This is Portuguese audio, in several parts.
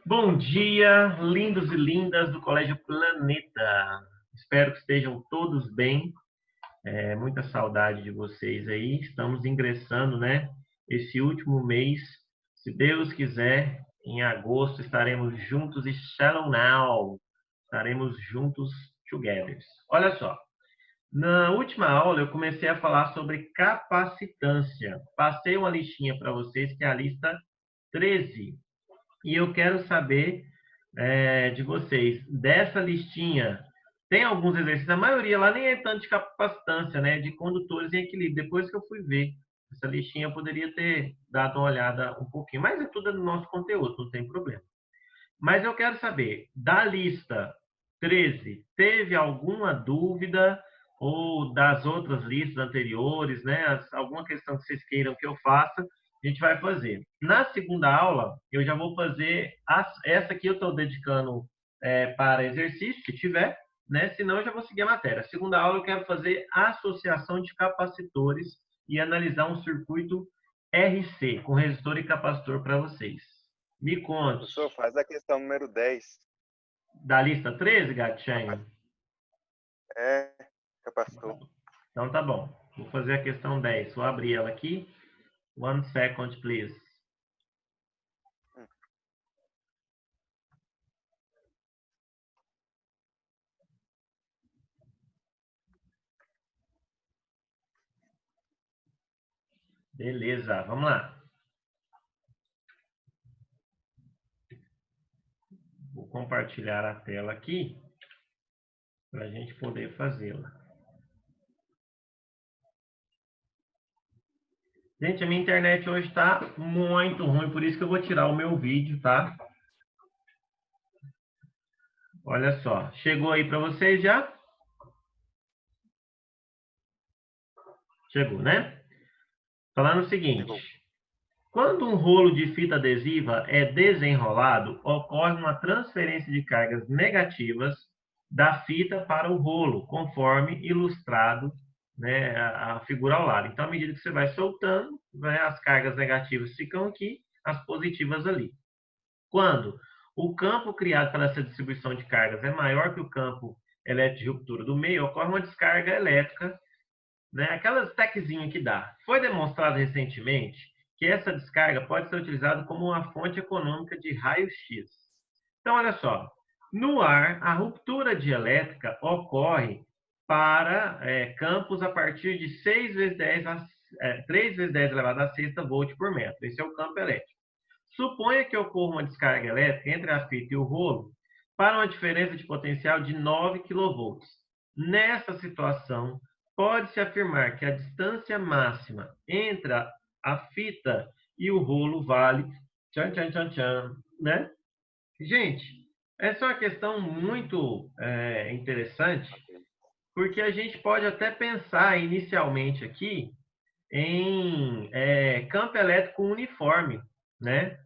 Bom dia, lindos e lindas do Colégio Planeta. Espero que estejam todos bem. Muita saudade de vocês aí. Estamos ingressando, né? Esse último mês. Se Deus quiser, em agosto estaremos juntos e Shalom Now. Estaremos juntos together. Olha só. Na última aula eu comecei a falar sobre capacitância. Passei uma listinha para vocês que é a lista 13. E eu quero saber de vocês, dessa listinha, tem alguns exercícios, a maioria lá nem é tanto de capacitância, né? De condutores em equilíbrio. Depois que eu fui ver essa listinha, eu poderia ter dado uma olhada um pouquinho, mas é tudo no nosso conteúdo, não tem problema. Mas eu quero saber, da lista 13, teve alguma dúvida ou das outras listas anteriores, né? Alguma questão que vocês queiram que eu faça, a gente vai fazer. Na segunda aula, eu já vou fazer essa aqui eu estou dedicando para exercício, se tiver, né? Senão eu já vou seguir a matéria. A segunda aula eu quero fazer associação de capacitores e analisar um circuito RC, com resistor e capacitor para vocês. Me conte. Professor, faz a questão número 10. Da lista 13, gatinho? É, capacitor. Então tá bom. Vou fazer a questão 10. Vou abrir ela aqui. One second, please. Beleza, vamos lá. Vou compartilhar a tela aqui para a gente poder fazê-la. Gente, a minha internet hoje está muito ruim, por isso que eu vou tirar o meu vídeo, tá? Olha só, chegou aí para vocês já? Chegou, né? Falando o seguinte: Chegou. quando um rolo de fita adesiva é desenrolado, ocorre uma transferência de cargas negativas da fita para o rolo, conforme ilustrado, né, a figura ao lado. Então, à medida que você vai soltando, né, as cargas negativas ficam aqui, as positivas ali. Quando o campo criado pela essa distribuição de cargas é maior que o campo elétrico de ruptura do meio, ocorre uma descarga elétrica, né? Aquelas techzinhas que dá. Foi demonstrado recentemente que essa descarga pode ser utilizada como uma fonte econômica de raio-x. Então, olha só, no ar, a ruptura dielétrica ocorre para campos a partir de 6 vezes 10 3 vezes 10 elevado a sexta volt por metro. Esse é o campo elétrico. Suponha que ocorra uma descarga elétrica entre a fita e o rolo para uma diferença de potencial de 9 kV. Nessa situação, pode-se afirmar que a distância máxima entre a fita e o rolo vale tchan, tchan, tchan, tchan, né? Gente, essa é uma questão muito interessante, Ok. porque a gente pode até pensar inicialmente aqui em campo elétrico uniforme, né?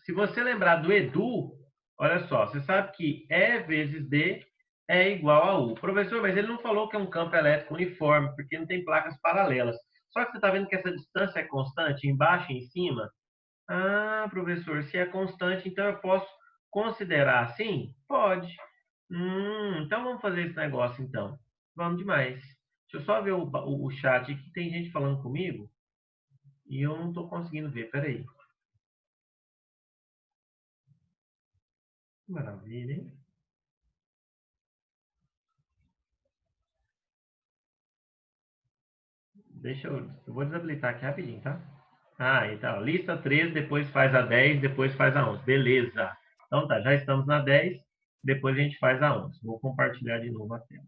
Se você lembrar do Edu, olha só, você sabe que E vezes D é igual a U. Professor, mas ele não falou que é um campo elétrico uniforme, porque não tem placas paralelas. Só que você está vendo que essa distância é constante, embaixo e em cima? Ah, professor, se é constante, então eu posso considerar assim? Pode. Então vamos fazer esse negócio então. Vamos demais. Deixa eu só ver o chat aqui, tem gente falando comigo e eu não estou conseguindo ver. Peraí. Maravilha, hein? Eu vou desabilitar aqui rapidinho, tá? Ah, então, lista 13, depois faz a 10, depois faz a 11. Beleza. Então tá, já estamos na 10, depois a gente faz a 11. Vou compartilhar de novo a tela.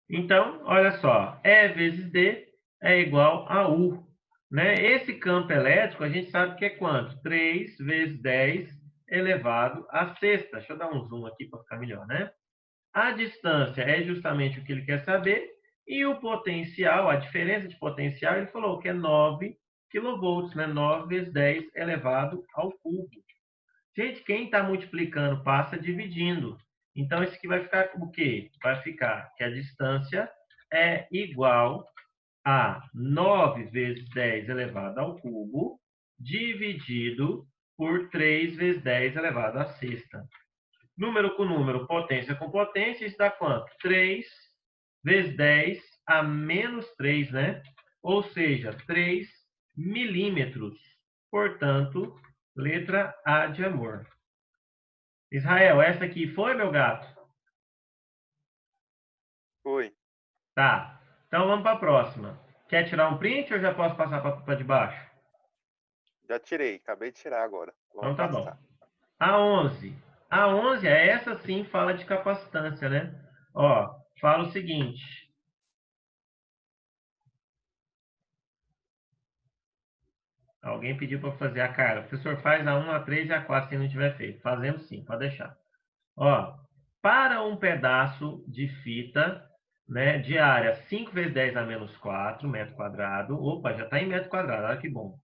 Então, olha só, E vezes D é igual a U. Né? Esse campo elétrico, a gente sabe que é quanto? 3 vezes 10 elevado à sexta. Deixa eu dar um zoom aqui para ficar melhor, né? A distância é justamente o que ele quer saber. E o potencial, a diferença de potencial, ele falou que é 9 kV, né? 9 vezes 10 elevado ao cubo. Gente, quem está multiplicando passa dividindo. Então, isso aqui vai ficar o quê? Vai ficar que a distância é igual a 9 vezes 10 elevado ao cubo, dividido por 3 vezes 10 elevado à sexta. Número com número, potência com potência, isso dá quanto? 3 vezes 10 a menos 3, né? Ou seja, 3 milímetros. Portanto, letra A de amor. Israel, essa aqui foi, meu gato? Foi. Tá. Então vamos para a próxima. Quer tirar um print ou já posso passar para de baixo? Já tirei, acabei de tirar agora. Então Vamos tá bom. passar. A 11. A 11, essa sim fala de capacitância, né? Ó, fala o seguinte. Alguém pediu para fazer a cara. O professor faz a 1, a 3 e a 4 se não tiver feito. Fazemos sim, pode deixar. Ó, para um pedaço de fita, né, de área 5 vezes 10 a menos 4 metro quadrado. Opa, já está em metro quadrado, olha que bom.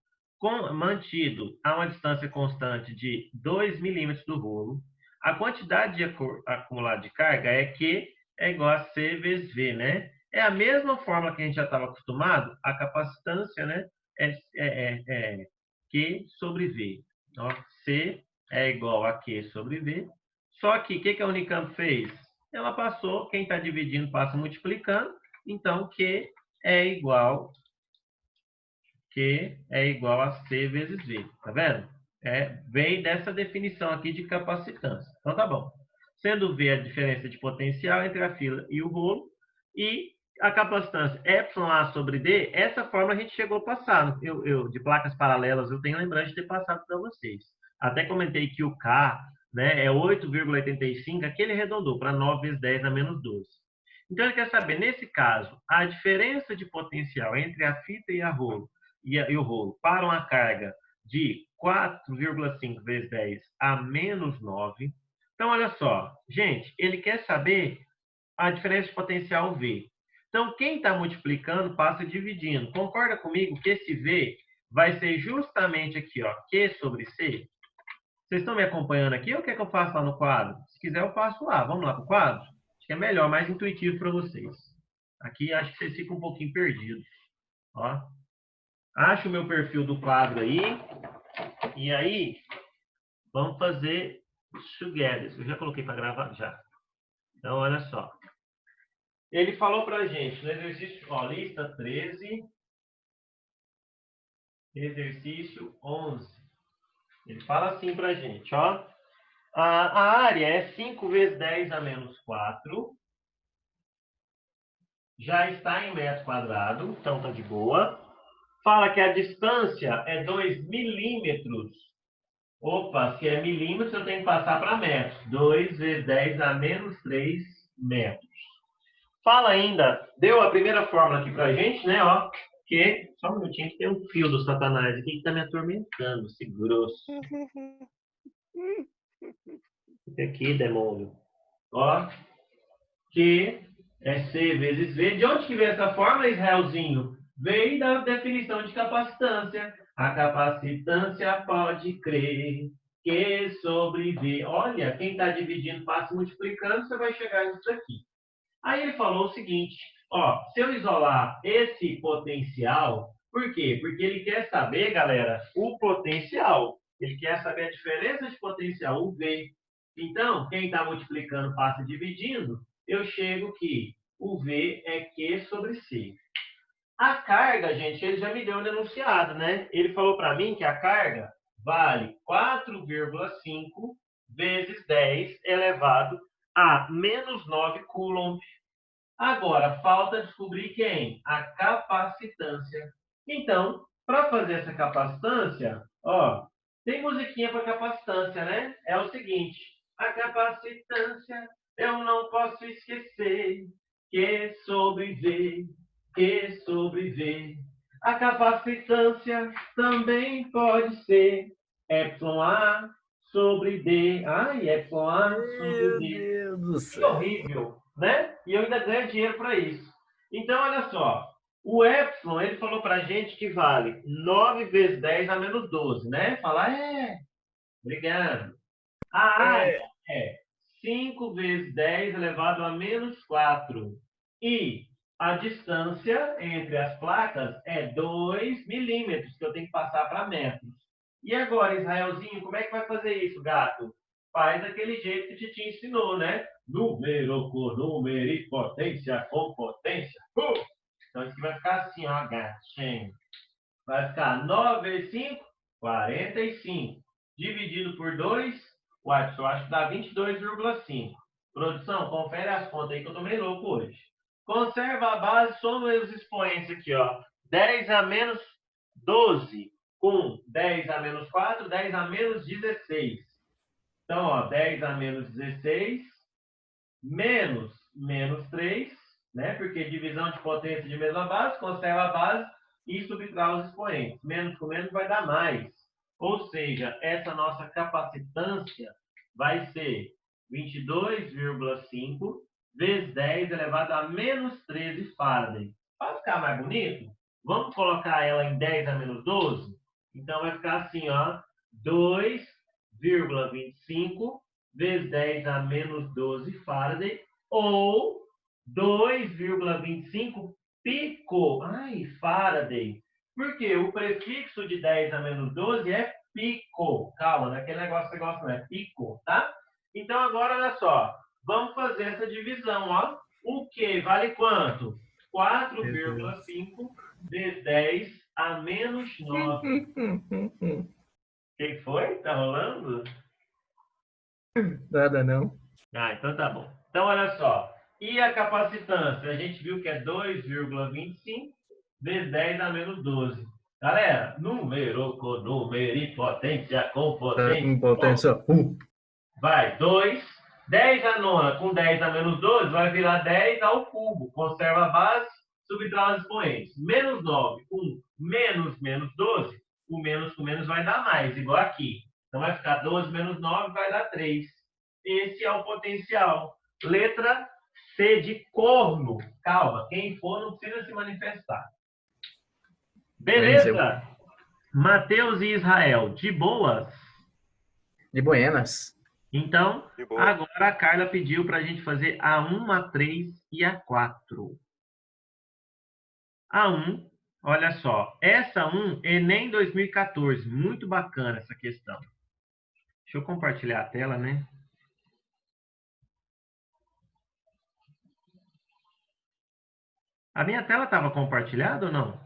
Mantido a uma distância constante de 2 milímetros do rolo, a quantidade de acumulada de carga é Q é igual a C vezes V, né? É a mesma fórmula que a gente já estava acostumado, a capacitância, né? É Q sobre V. Ó, C é igual a Q sobre V. Só que o que a Unicamp fez? Ela passou, quem está dividindo passa multiplicando, então Q é igual a C vezes V. Tá vendo? Vem dessa definição aqui de capacitância. Então tá bom. Sendo V a diferença de potencial entre a fila e o rolo, e a capacitância εA sobre D, essa forma a gente chegou a passar. De placas paralelas, eu tenho lembrança de ter passado para vocês. Até comentei que o K, né, é 8,85, aquele arredondou para 9 vezes 10 a menos 12. Então, ele quer saber, nesse caso, a diferença de potencial entre a fita e o rolo para uma carga de 4,5 vezes 10 a menos 9. Então, olha só, gente, ele quer saber a diferença de potencial V. Então, quem está multiplicando passa dividindo. Concorda comigo que esse V vai ser justamente aqui, ó, Q sobre C? Vocês estão me acompanhando aqui ou quer que eu faça lá no quadro? Se quiser, eu faço lá. Vamos lá para o quadro? Acho que é melhor, mais intuitivo para vocês. Aqui acho que vocês ficam um pouquinho perdidos. Ó. Acha o meu perfil do quadro aí. E aí, vamos fazer together. Eu já coloquei para gravar? Já. Então, olha só. Ele falou para a gente no exercício, ó, lista 13, exercício 11. Ele fala assim para a gente, ó. A área é 5 vezes 10 a menos 4. Já está em metro quadrado, então tá de boa. Fala que a distância é 2 milímetros. Opa, se é milímetros, eu tenho que passar para metros. 2 vezes 10 a menos 3 metros. Fala ainda, deu a primeira fórmula aqui para a gente, né? Ó, que, só um minutinho, que tem um fio do Satanás aqui que está me atormentando, esse grosso. Fica aqui, demônio. Ó, que é C vezes V. De onde que veio essa fórmula, Israelzinho? Veio da definição de capacitância. A capacitância pode crer que sobre V. Olha, quem está dividindo passa multiplicando, você vai chegar nisso aqui. Aí ele falou o seguinte, ó, se eu isolar esse potencial, por quê? Porque ele quer saber, galera, o potencial. Ele quer saber a diferença de potencial, o V. Então, quem está multiplicando passa dividindo, eu chego que o V é Q sobre C. A carga, gente, ele já me deu um enunciado, né? Ele falou para mim que a carga vale 4,5 vezes 10 elevado a menos 9 coulomb. Agora, falta descobrir quem? A capacitância. Então, para fazer essa capacitância, ó, tem musiquinha para capacitância, né? É o seguinte, a capacitância eu não posso esquecer, que sobreviver, que sobreviver. A capacitância também pode ser εA sobre D. Ai, εA sobre D. Meu Deus do Que céu. horrível, né? E eu ainda ganho dinheiro para isso. Então, olha só. O epsilon, ele falou para a gente que vale 9 vezes 10 a menos 12, né? Falar, obrigado. A área é 5 vezes 10 elevado a menos 4. E a distância entre as placas é 2 milímetros, que eu tenho que passar para metros. E agora, Israelzinho, como é que vai fazer isso, gato? Faz daquele jeito que te ensinou, né? Número com número e potência com potência. Então, isso aqui vai ficar assim, ó, gatinho. Vai ficar 9 vezes 5, 45. Dividido por 2, uai, eu acho que dá 22,5. Produção, confere as contas aí que eu tô meio louco hoje. Conserva a base, soma os expoentes aqui, ó. 10 a menos 12, com 10 a menos 4, 10 a menos 16. Então, ó, 10 a menos 16, menos 3, né? Porque divisão de potência de mesma base, conserva a base e subtrai os expoentes. Menos com menos vai dar mais. Ou seja, essa nossa capacitância vai ser 22,5 vezes 10 elevado a menos 13 Faraday. Para ficar mais bonito, vamos colocar ela em 10 a menos 12? Então, vai ficar assim, ó, 2,25 vezes 10 a menos 12 Faraday, ou 2,25 pico. Ai, Faraday. Porque o prefixo de 10 a menos 12 é pico. Calma, não é aquele negócio que você gosta, não é pico, tá? Então, agora, olha só. Vamos fazer essa divisão, ó. O que vale quanto? 4,5 vezes 10 a menos 9. O que foi? Tá rolando? Nada não. Ah, então tá bom. Então, olha só. E a capacitância? A gente viu que é 2,25 vezes 10 a menos 12. Galera, número com número e potência com potência. Com potência. Vai, 2. 10 a nona com 10 a menos 12 vai virar 10 ao cubo. Conserva a base, subtrai os expoentes. Menos 9 com menos 12, o menos com menos vai dar mais, igual aqui. Então vai ficar 12 menos 9 vai dar 3. Esse é o potencial. Letra C de corno. Calma, quem for não precisa se manifestar. Beleza? Matheus e Israel, de boas? De buenas. Então, agora a Carla pediu para a gente fazer a 1, a 3 e a 4. A 1, olha só, essa 1, Enem 2014, muito bacana essa questão. Deixa eu compartilhar a tela, né? A minha tela estava compartilhada ou não?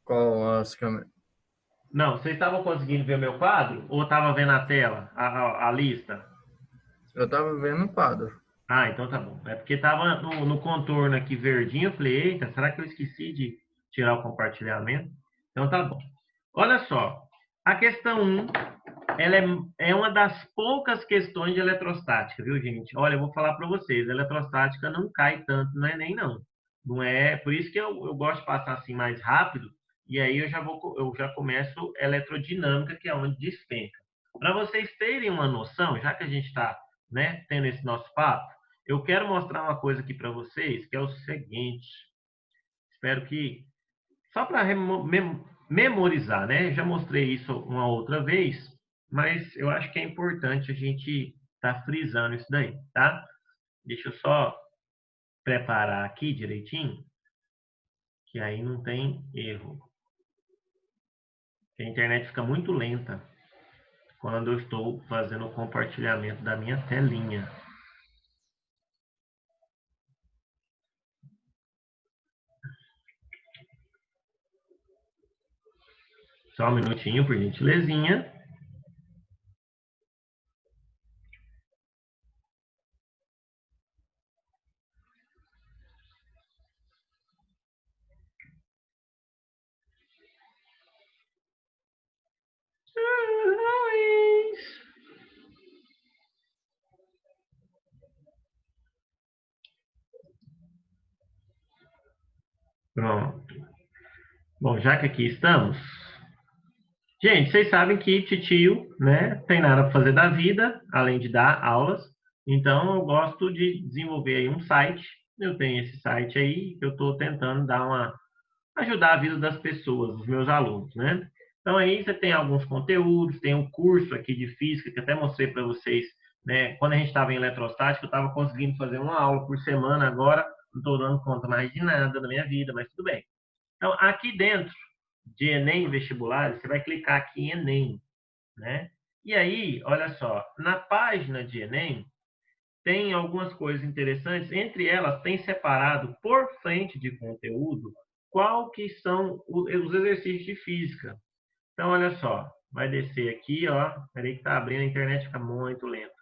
Qual as câmeras? Não, vocês estavam conseguindo ver o meu quadro? Ou estava vendo a tela, a lista? Eu estava vendo o quadro. Ah, então tá bom. É porque estava no contorno aqui verdinho. Eu falei, eita, será que eu esqueci de tirar o compartilhamento? Então tá bom. Olha só, a questão 1, ela é uma das poucas questões de eletrostática, viu, gente? Olha, eu vou falar para vocês, a eletrostática não cai tanto no Enem, não. Não é, por isso que eu gosto de passar assim mais rápido, e aí eu já começo eletrodinâmica, que é onde despenca. Para vocês terem uma noção, já que a gente está, né, tendo esse nosso papo, eu quero mostrar uma coisa aqui para vocês, que é o seguinte. Espero que, só para memorizar, né? Já mostrei isso uma outra vez, mas eu acho que é importante a gente estar frisando isso daí, tá? Deixa eu só preparar aqui direitinho, que aí não tem erro. A internet fica muito lenta quando eu estou fazendo o compartilhamento da minha telinha. Só um minutinho, por gentilezinha. Pronto. Bom, já que aqui estamos... Gente, vocês sabem que titio, né, tem nada para fazer da vida, além de dar aulas. Então, eu gosto de desenvolver aí um site. Eu tenho esse site aí que eu estou tentando ajudar a vida das pessoas, dos meus alunos, né? Então, aí você tem alguns conteúdos, tem um curso aqui de física que até mostrei para vocês, né? Quando a gente estava em eletrostática, eu estava conseguindo fazer uma aula por semana, agora não estou dando conta mais de nada da minha vida, mas tudo bem. Então, aqui dentro, de Enem vestibulares, você vai clicar aqui em Enem, né? E aí, olha só, na página de Enem, tem algumas coisas interessantes, entre elas tem separado por frente de conteúdo qual que são os exercícios de física. Então, olha só, vai descer aqui, ó, peraí que tá abrindo, a internet fica muito lenta,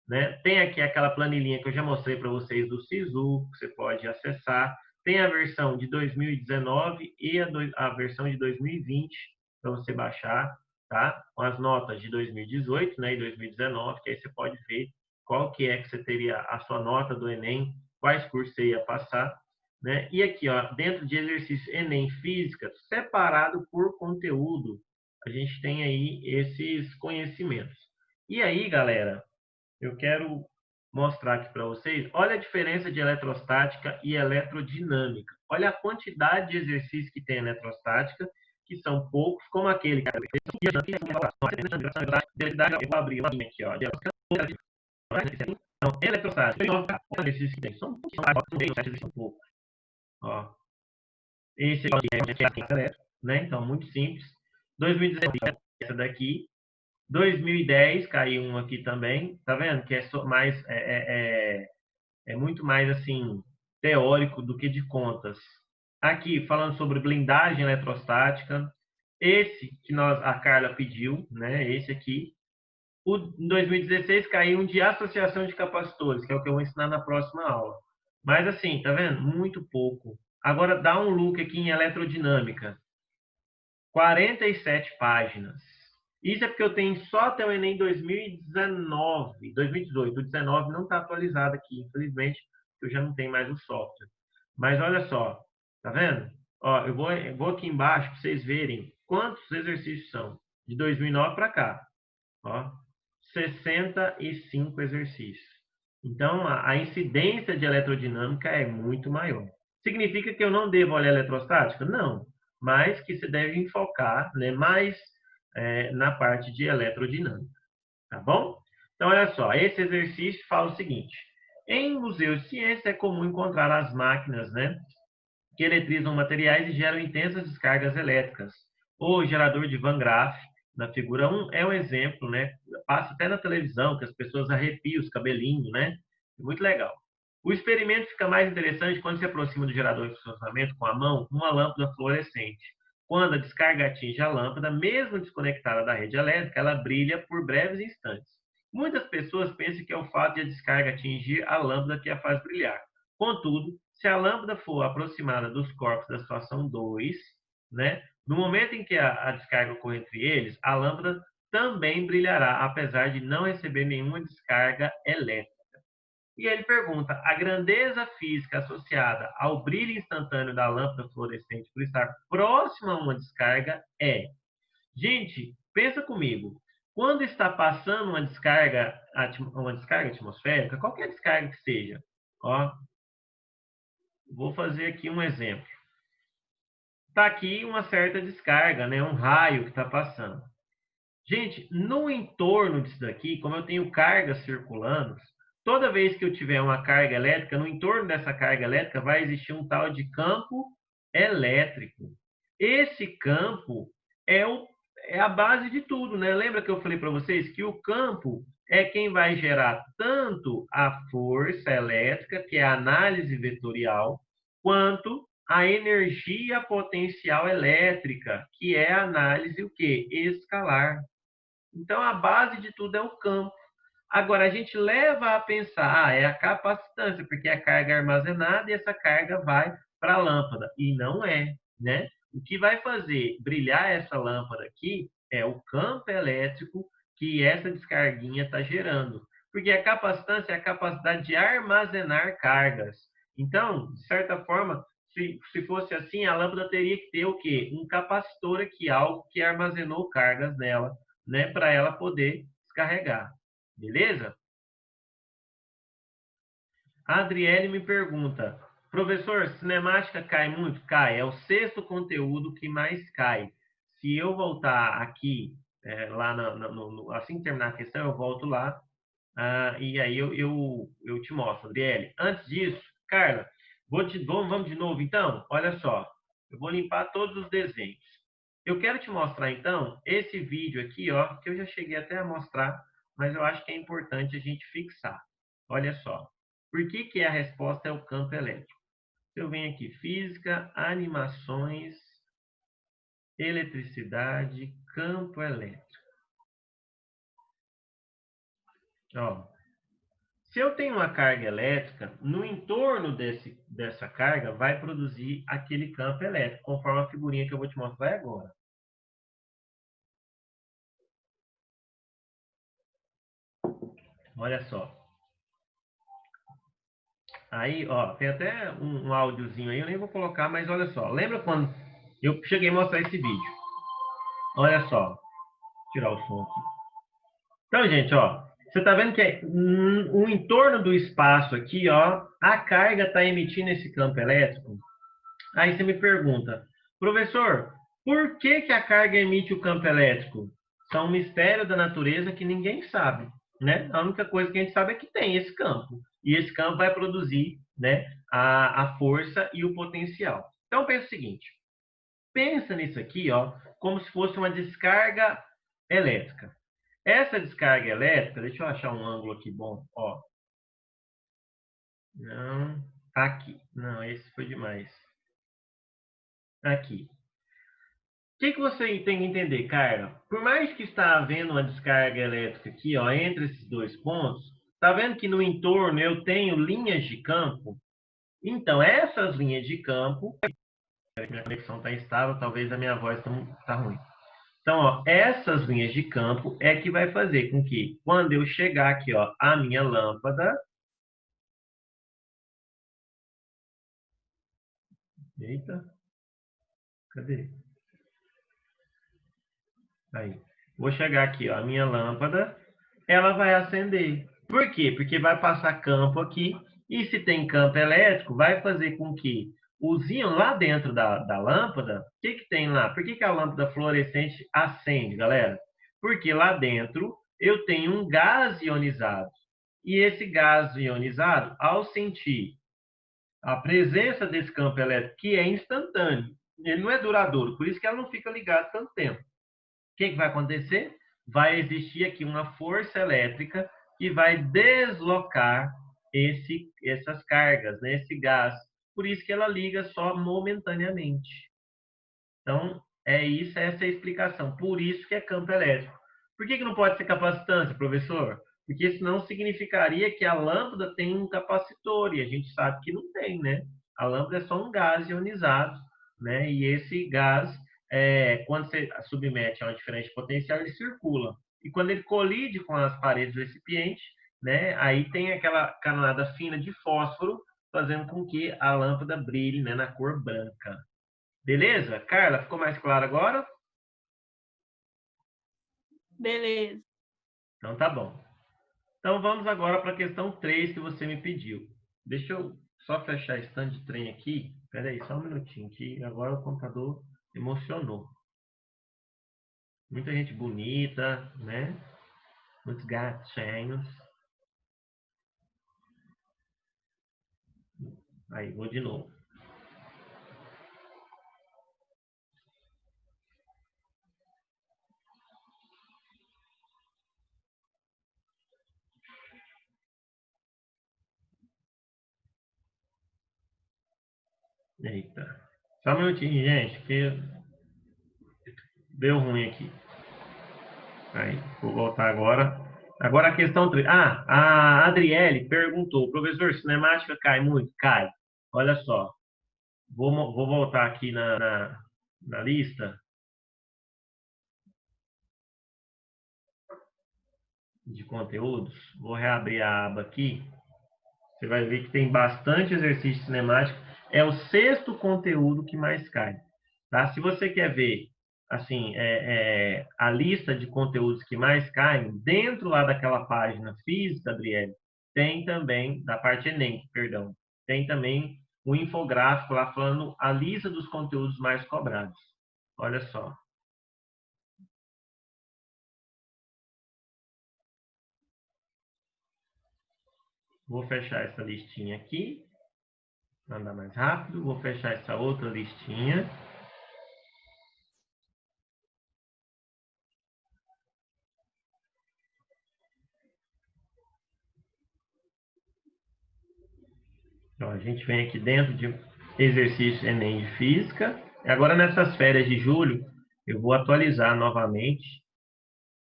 né? Tem aqui aquela planilhinha que eu já mostrei para vocês do SISU, que você pode acessar. Tem a versão de 2019 e a versão de 2020 para você baixar, tá? Com as notas de 2018, né, e 2019, que aí você pode ver qual que é que você teria a sua nota do Enem, quais cursos você ia passar, né? E aqui, ó, dentro de exercício Enem Física, separado por conteúdo, a gente tem aí esses conhecimentos. E aí, galera, eu quero mostrar aqui para vocês, olha a diferença de eletrostática e eletrodinâmica. Olha a quantidade de exercícios que tem eletrostática, que são poucos, como aquele que eu vou abrir uma aqui, ó. Então, eletrostática, olha exercícios que tem, são poucos. Ó, esse aqui é elétrico, né? Então, muito simples. 2019, essa daqui. 2010 caiu um aqui também, tá vendo? Que é mais muito mais assim teórico do que de contas. Aqui falando sobre blindagem eletrostática, esse que a Carla pediu, né? Esse aqui. Em 2016 caiu um de associação de capacitores, que é o que eu vou ensinar na próxima aula. Mas assim, tá vendo? Muito pouco. Agora dá um look aqui em eletrodinâmica. 47 páginas. Isso é porque eu tenho só até o Enem 2019, 2018. O 19 não está atualizado aqui, infelizmente, porque eu já não tenho mais o software. Mas olha só, tá vendo? Ó, eu vou aqui embaixo para vocês verem quantos exercícios são. De 2009 para cá. Ó, 65 exercícios. Então, a incidência de eletrodinâmica é muito maior. Significa que eu não devo olhar eletrostática? Não. Mas que você deve enfocar, né, mais na parte de eletrodinâmica. Tá bom? Então, olha só. Esse exercício fala o seguinte. Em museus de ciência é comum encontrar as máquinas, né, que eletrizam materiais e geram intensas descargas elétricas. O gerador de Van Graff, na figura 1, é um exemplo, né? Passa até na televisão, que as pessoas arrepiam os cabelinhos, né? Muito legal. O experimento fica mais interessante quando se aproxima do gerador de funcionamento com a mão uma lâmpada fluorescente. Quando a descarga atinge a lâmpada, mesmo desconectada da rede elétrica, ela brilha por breves instantes. Muitas pessoas pensam que é o fato de a descarga atingir a lâmpada que a faz brilhar. Contudo, se a lâmpada for aproximada dos corpos da situação 2, né, no momento em que a descarga ocorre entre eles, a lâmpada também brilhará, apesar de não receber nenhuma descarga elétrica. E ele pergunta, a grandeza física associada ao brilho instantâneo da lâmpada fluorescente por estar próxima a uma descarga é... Gente, pensa comigo, quando está passando uma descarga atmosférica, qualquer descarga que seja, ó, vou fazer aqui um exemplo. Está aqui uma certa descarga, né? Um raio que está passando. Gente, no entorno disso daqui, como eu tenho cargas circulando, toda vez que eu tiver uma carga elétrica, no entorno dessa carga elétrica vai existir um tal de campo elétrico. Esse campo é a base de tudo, né? Lembra que eu falei para vocês que o campo é quem vai gerar tanto a força elétrica, que é a análise vetorial, quanto a energia potencial elétrica, que é a análise o quê? Escalar. Então, a base de tudo é o campo. Agora, a gente leva a pensar, é a capacitância, porque é a carga armazenada e essa carga vai para a lâmpada. E não é, né? O que vai fazer brilhar essa lâmpada aqui é o campo elétrico que essa descarguinha está gerando. Porque a capacitância é a capacidade de armazenar cargas. Então, de certa forma, se fosse assim, a lâmpada teria que ter o quê? Um capacitor aqui, algo que armazenou cargas nela, né? Para ela poder descarregar. Beleza? A Adriele me pergunta, professor, cinemática cai muito? Cai, é o sexto conteúdo que mais cai. Se eu voltar aqui, lá assim que terminar a questão, eu volto lá, e aí eu te mostro, Adriele. Antes disso, Carla, vamos de novo então? Olha só, eu vou limpar todos os desenhos. Eu quero te mostrar, então, esse vídeo aqui, ó, que eu já cheguei até a mostrar, mas eu acho que é importante a gente fixar. Olha só. Por que que a resposta é o campo elétrico? Eu venho aqui, física, animações, eletricidade, campo elétrico. Ó, se eu tenho uma carga elétrica, no entorno dessa carga vai produzir aquele campo elétrico, conforme a figurinha que eu vou te mostrar agora. Olha só. Aí, ó, tem até um áudiozinho aí, eu nem vou colocar, mas olha só. Lembra quando eu cheguei a mostrar esse vídeo? Olha só. Vou tirar o som aqui. Então, gente, ó, você está vendo que o entorno do espaço aqui, ó, a carga está emitindo esse campo elétrico. Aí você me pergunta, professor, por que que a carga emite o campo elétrico? Isso é um mistério da natureza que ninguém sabe, né? A única coisa que a gente sabe é que tem esse campo. E esse campo vai produzir, né, a força e o potencial. Então, pensa o seguinte. Pensa nisso aqui, ó, como se fosse uma descarga elétrica. Essa descarga elétrica, deixa eu achar um ângulo aqui bom, ó. Não, aqui. Não, esse foi demais. Aqui. O que que você tem que entender, Carla? Por mais que está havendo uma descarga elétrica aqui, ó, entre esses dois pontos, tá vendo que no entorno eu tenho linhas de campo? Então, essas linhas de campo, minha conexão está instável, talvez a minha voz tá ruim. Então, ó, essas linhas de campo é que vai fazer com que, quando eu chegar aqui, ó, a minha lâmpada... Eita, cadê? Aí. Vou chegar aqui, ó, a minha lâmpada, ela vai acender. Por quê? Porque vai passar campo aqui, e se tem campo elétrico, vai fazer com que os íons lá dentro da lâmpada, o que que tem lá? Por que que a lâmpada fluorescente acende, galera? Porque lá dentro eu tenho um gás ionizado. E esse gás ionizado, ao sentir a presença desse campo elétrico, que é instantâneo, ele não é duradouro, por isso que ela não fica ligada tanto tempo. O que vai acontecer? Vai existir aqui uma força elétrica que vai deslocar essas cargas, né, esse gás. Por isso que ela liga só momentaneamente. Então, essa é a explicação. Por isso que é campo elétrico. Por que não pode ser capacitância, professor? Porque senão significaria que a lâmpada tem um capacitor, e a gente sabe que não tem, né? A lâmpada é só um gás ionizado, né? E esse gás, quando você submete a uma diferença de potencial, ele circula. E quando ele colide com as paredes do recipiente, né? Aí tem aquela camada fina de fósforo, fazendo com que a lâmpada brilhe, né, na cor branca. Beleza? Carla, ficou mais claro agora? Beleza. Então tá bom. Então vamos agora para a questão 3 que você me pediu. Deixa eu só fechar esse stand de trem aqui. Espera aí, só um minutinho, que agora o computador emocionou. Muita gente bonita, né? Muitos gatinhos. Aí, vou de novo. Eita. Só um minutinho, gente, que deu ruim aqui. Aí, vou voltar agora. Agora a questão 3. Ah, a Adriele perguntou, professor, cinemática cai muito? Cai. Olha só. Vou voltar aqui na lista de conteúdos. Vou reabrir a aba aqui. Você vai ver que tem bastante exercício cinemático. É o 6º conteúdo que mais cai. Tá? Se você quer ver assim, a lista de conteúdos que mais caem, dentro lá daquela página física, Adriele, tem também, da parte Enem, perdão, tem também um infográfico lá falando a lista dos conteúdos mais cobrados. Olha só. Vou fechar essa listinha aqui, para andar mais rápido. Vou fechar essa outra listinha. Então, a gente vem aqui dentro de exercício Enem de Física. E agora, nessas férias de julho, eu vou atualizar novamente,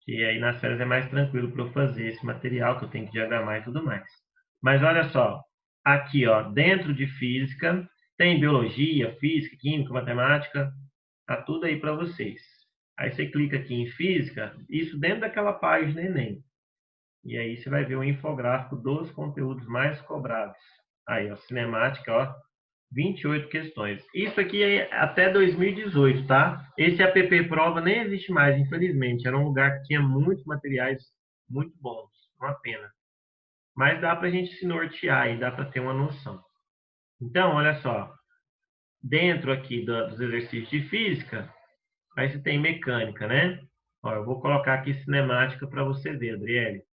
que aí nas férias é mais tranquilo para eu fazer esse material, que eu tenho que diagramar e tudo mais. Mas olha só, aqui, ó, dentro de Física, tem Biologia, Física, Química, Matemática, tá tudo aí para vocês. Aí você clica aqui em Física, isso dentro daquela página Enem. E aí você vai ver o infográfico dos conteúdos mais cobrados. Aí, ó, cinemática, ó, 28 questões. Isso aqui é até 2018, tá? Esse app prova nem existe mais, infelizmente. Era um lugar que tinha muitos materiais muito bons. Uma pena. Mas dá para a gente se nortear e dá para ter uma noção. Então, olha só. Dentro aqui dos exercícios de física, aí você tem mecânica, né? Ó, eu vou colocar aqui cinemática para você ver, Adriele.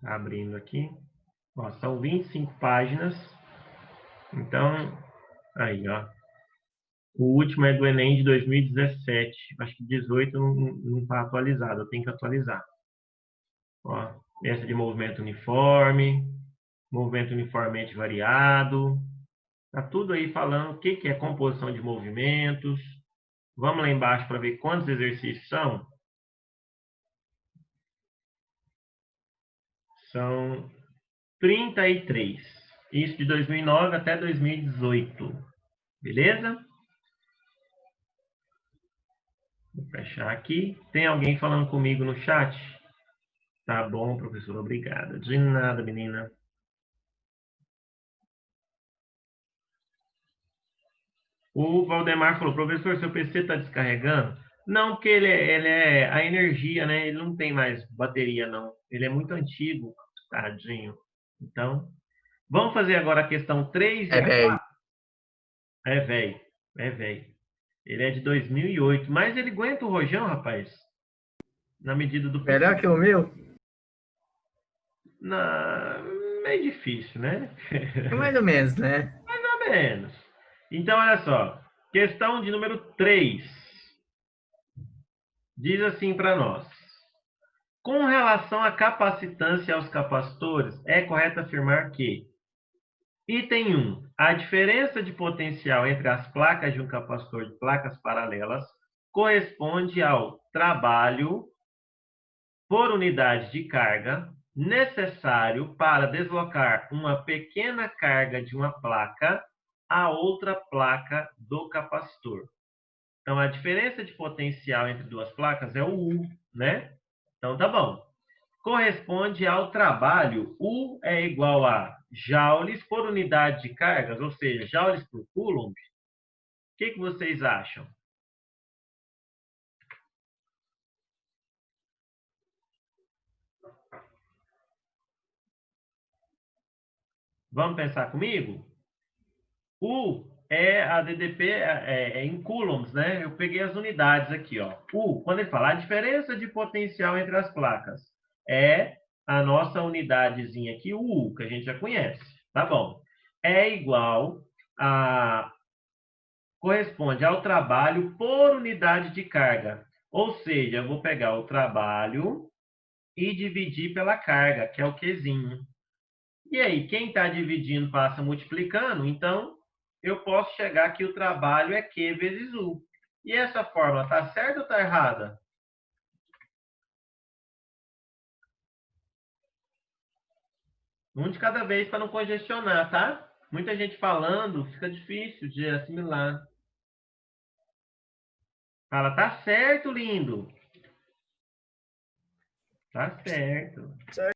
Abrindo aqui. Ó, são 25 páginas. Então, aí, ó. O último é do Enem de 2017. Acho que 18 não está atualizado. Eu tenho que atualizar. Ó, essa de movimento uniforme, movimento uniformemente variado. Tá tudo aí falando o que é composição de movimentos. Vamos lá embaixo para ver quantos exercícios são. São 33. Isso de 2009 até 2018. Beleza? Vou fechar aqui. Tem alguém falando comigo no chat? Tá bom, professor. Obrigada. De nada, menina. O Valdemar falou, professor, seu PC está descarregando? Não, porque ele é a energia, né? Ele não tem mais bateria, não. Ele é muito antigo, tadinho. Então, vamos fazer agora a questão 3 e É a velho. 4. É velho, é velho. Ele é de 2008, mas ele aguenta o rojão, rapaz. Na medida do Melhor que o meu? Na... Meio difícil, né? É mais ou menos, né? Mais ou menos. Então, olha só. Questão de número 3. Diz assim para nós. Com relação à capacitância aos capacitores, é correto afirmar que item 1. A diferença de potencial entre as placas de um capacitor de placas paralelas corresponde ao trabalho por unidade de carga necessário para deslocar uma pequena carga de uma placa a outra placa do capacitor. Então, a diferença de potencial entre duas placas é o U, né? Então, tá bom. Corresponde ao trabalho. U é igual a joules por unidade de cargas, ou seja, joules por coulomb. O que vocês acham? Vamos pensar comigo? U é a DDP em coulombs, né? Eu peguei as unidades aqui, ó. U, quando ele fala a diferença de potencial entre as placas, é a nossa unidadezinha aqui, o U, que a gente já conhece. Tá bom. É igual a... corresponde ao trabalho por unidade de carga. Ou seja, eu vou pegar o trabalho e dividir pela carga, que é o Qzinho. E aí, quem está dividindo passa multiplicando, então eu posso chegar que o trabalho é Q vezes U. E essa fórmula está certa ou está errada? Um de cada vez para não congestionar, tá? Muita gente falando, fica difícil de assimilar. Fala, tá certo, lindo. Tá certo. Certo.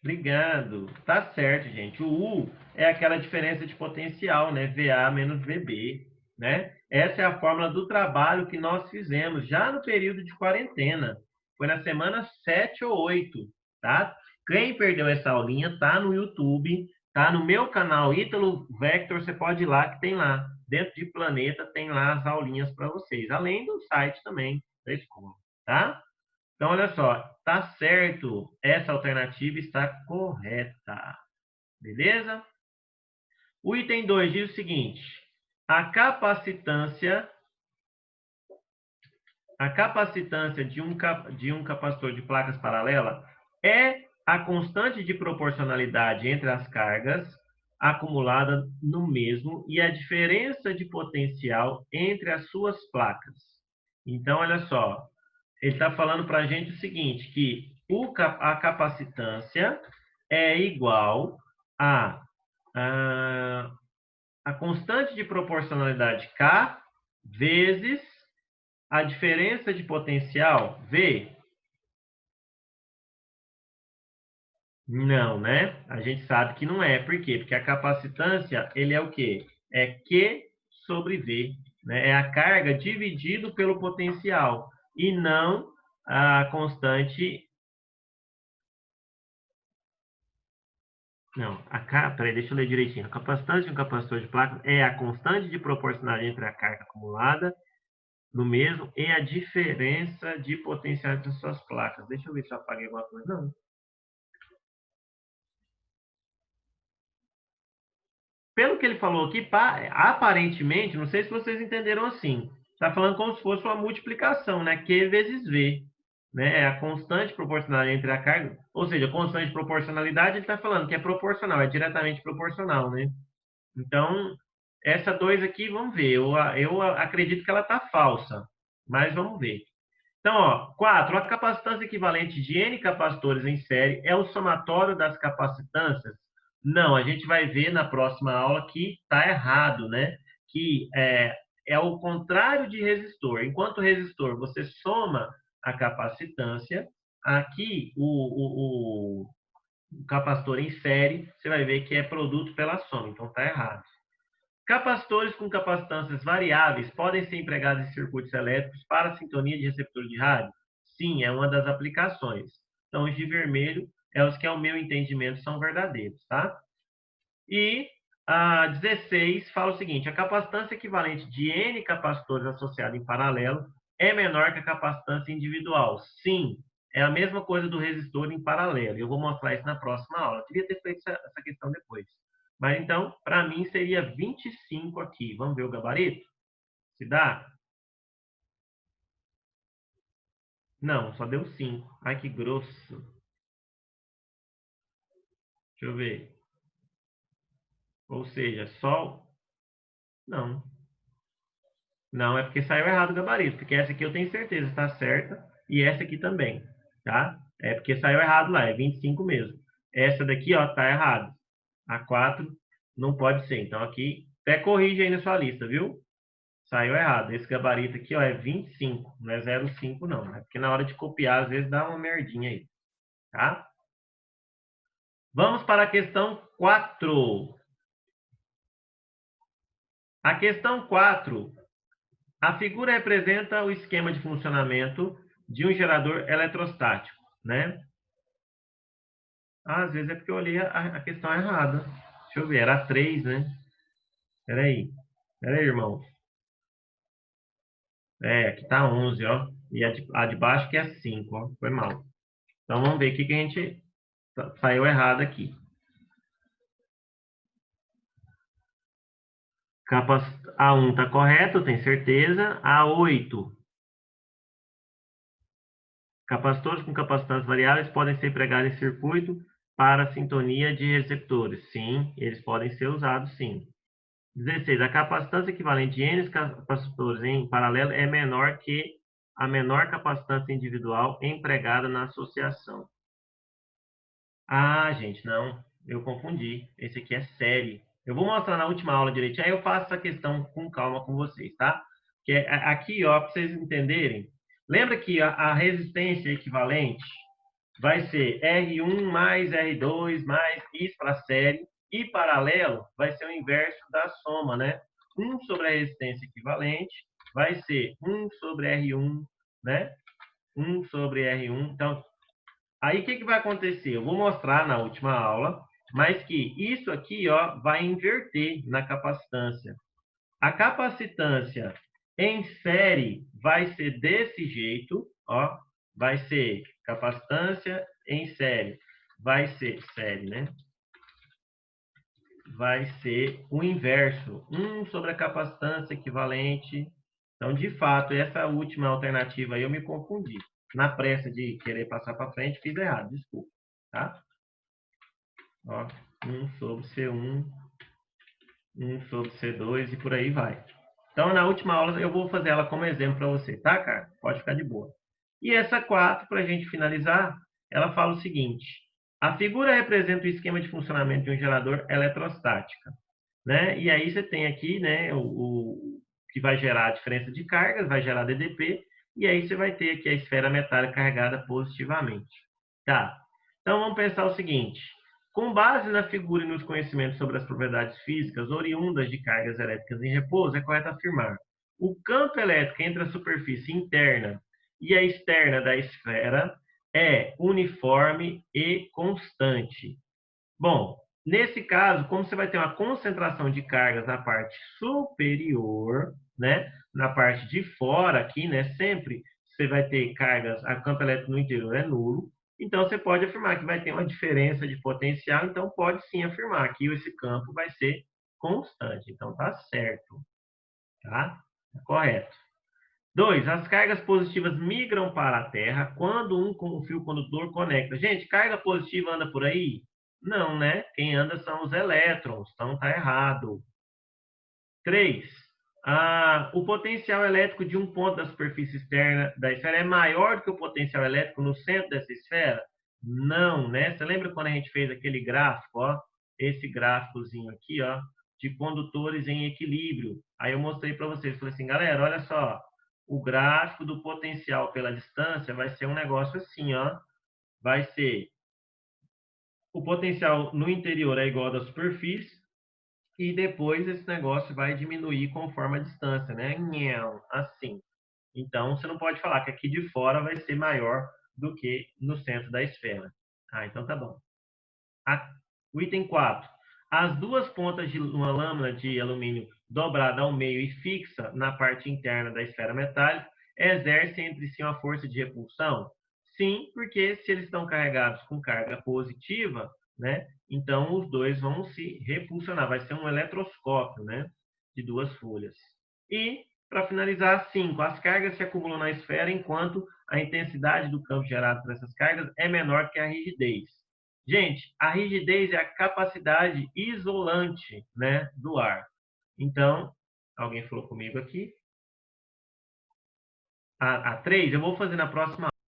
Obrigado. Tá certo, gente. O U é aquela diferença de potencial, né? VA menos VB, né? Essa é a fórmula do trabalho que nós fizemos já no período de quarentena. Foi na semana 7 ou 8, tá? Quem perdeu essa aulinha tá no YouTube, tá no meu canal Ítalo Vector, você pode ir lá que tem lá. Dentro de Planeta tem lá as aulinhas para vocês, além do site também da escola, tá? Então, olha só, tá certo. Essa alternativa está correta. Beleza? O item 2 diz o seguinte: a capacitância de um capacitor de placas paralelas é a constante de proporcionalidade entre as cargas acumuladas no mesmo e a diferença de potencial entre as suas placas. Então, olha só, ele está falando para a gente o seguinte, que a capacitância é igual a constante de proporcionalidade K vezes a diferença de potencial V. Não, né? A gente sabe que não é. Por quê? Porque a capacitância, ele é o quê? É Q sobre V. Né? É a carga dividido pelo potencial. E não a constante... Não, peraí, deixa eu ler direitinho. A capacitância de um capacitor de placas é a constante de proporcionalidade entre a carga acumulada no mesmo e a diferença de potencial entre as suas placas. Deixa eu ver se eu apaguei alguma coisa. Não. Pelo que ele falou aqui, aparentemente, não sei se vocês entenderam assim, está falando como se fosse uma multiplicação, né? Q vezes V. Né? É a constante proporcional entre a carga, ou seja, a constante de proporcionalidade, ele está falando que é proporcional, é diretamente proporcional, né? Então, essa 2 aqui, vamos ver, eu acredito que ela está falsa, mas vamos ver. Então, ó, 4, a capacitância equivalente de N capacitores em série é o somatório das capacitâncias? Não, a gente vai ver na próxima aula que está errado, né? Que é o contrário de resistor. Enquanto resistor, você soma a capacitância, aqui o capacitor em série, você vai ver que é produto pela soma, então está errado. Capacitores com capacitâncias variáveis podem ser empregados em circuitos elétricos para sintonia de receptor de rádio? Sim, é uma das aplicações. Então, os de vermelho é os que, ao meu entendimento, são verdadeiros, tá? E a 16 fala o seguinte: a capacitância equivalente de N capacitores associados em paralelo é menor que a capacitância individual. Sim, é a mesma coisa do resistor em paralelo. Eu vou mostrar isso na próxima aula. Eu queria ter feito essa questão depois. Mas então, para mim, seria 25 aqui. Vamos ver o gabarito? Se dá? Não, só deu 5. Ai, que grosso. Deixa eu ver. Ou seja, só... Não. Não, é porque saiu errado o gabarito. Porque essa aqui eu tenho certeza está certa. E essa aqui também. Tá? É porque saiu errado lá. É 25 mesmo. Essa daqui, ó, tá errado. A 4 não pode ser. Então, aqui, até corrige aí na sua lista, viu? Saiu errado. Esse gabarito aqui, ó, é 25, não é 0,5 não. É porque na hora de copiar, às vezes dá uma merdinha aí. Tá? Vamos para a questão 4. A questão 4. A figura representa o esquema de funcionamento de um gerador eletrostático, né? Às vezes é porque eu olhei a questão errada. Deixa eu ver, era 3, né? Peraí, irmão. Aqui tá 11, ó. E a de baixo que é 5, ó. Foi mal. Então, vamos ver o que a gente saiu errado aqui. A1 está correto, tem certeza. A8. Capacitores com capacitâncias variáveis podem ser empregados em circuito para sintonia de receptores. Sim, eles podem ser usados, sim. 16. A capacitância equivalente de N capacitores em paralelo é menor que a menor capacitância individual empregada na associação. Ah, gente, não. Eu confundi. Esse aqui é série. Eu vou mostrar na última aula direitinho. Aí eu faço essa questão com calma com vocês, tá? Que aqui, ó, para vocês entenderem. Lembra que a resistência equivalente vai ser R1 mais R2 mais isso para a série. E paralelo vai ser o inverso da soma, né? 1 sobre a resistência equivalente vai ser 1 sobre R1, né? 1 sobre R1. Então, aí, o que vai acontecer? Eu vou mostrar na última aula, mas que isso aqui, ó, vai inverter na capacitância. A capacitância em série vai ser desse jeito, ó, vai ser capacitância em série, vai ser série, né? vai ser o inverso. 1 sobre a capacitância equivalente. Então, de fato, essa última alternativa aí eu me confundi. Na pressa de querer passar para frente, fiz errado, desculpa. Tá? Ó, 1 sobre C1, 1 sobre C2 e por aí vai. Então, na última aula, eu vou fazer ela como exemplo para você, tá, cara? Pode ficar de boa. E essa 4, para a gente finalizar, ela fala o seguinte: a figura representa o esquema de funcionamento de um gerador eletrostática, né? E aí você tem aqui, né, o que vai gerar a diferença de cargas, vai gerar DDP, e aí você vai ter aqui a esfera metálica carregada positivamente. Tá. Então, vamos pensar o seguinte: com base na figura e nos conhecimentos sobre as propriedades físicas oriundas de cargas elétricas em repouso, é correto afirmar: o campo elétrico entre a superfície interna e a externa da esfera é uniforme e constante. Bom, nesse caso, como você vai ter uma concentração de cargas na parte superior, né, na parte de fora aqui, né, sempre você vai ter cargas, a campo elétrico no interior é nulo, então você pode afirmar que vai ter uma diferença de potencial, então pode sim afirmar que esse campo vai ser constante. Então tá certo, tá? Correto. 2. As cargas positivas migram para a Terra quando um fio condutor conecta. Gente, carga positiva anda por aí? Não, né? Quem anda são os elétrons, então tá errado. 3. O potencial elétrico de um ponto da superfície externa da esfera é maior do que o potencial elétrico no centro dessa esfera? Não, né? Você lembra quando a gente fez aquele gráfico, ó? Esse gráficozinho aqui, ó, de condutores em equilíbrio. Aí eu mostrei para vocês, falei assim, galera, olha só, o gráfico do potencial pela distância vai ser um negócio assim, ó. Vai ser o potencial no interior é igual ao da superfície, e depois esse negócio vai diminuir conforme a distância, né? Assim. Então, você não pode falar que aqui de fora vai ser maior do que no centro da esfera. Então tá bom. O item 4. As duas pontas de uma lâmina de alumínio dobrada ao meio e fixa na parte interna da esfera metálica exercem entre si uma força de repulsão? Sim, porque se eles estão carregados com carga positiva, né, então os dois vão se repulsionar. Vai ser um eletroscópio, né, de duas folhas. E, para finalizar, 5. As cargas se acumulam na esfera enquanto a intensidade do campo gerado por essas cargas é menor que a rigidez. Gente, a rigidez é a capacidade isolante, né, do ar. Então, alguém falou comigo aqui. A 3, eu vou fazer na próxima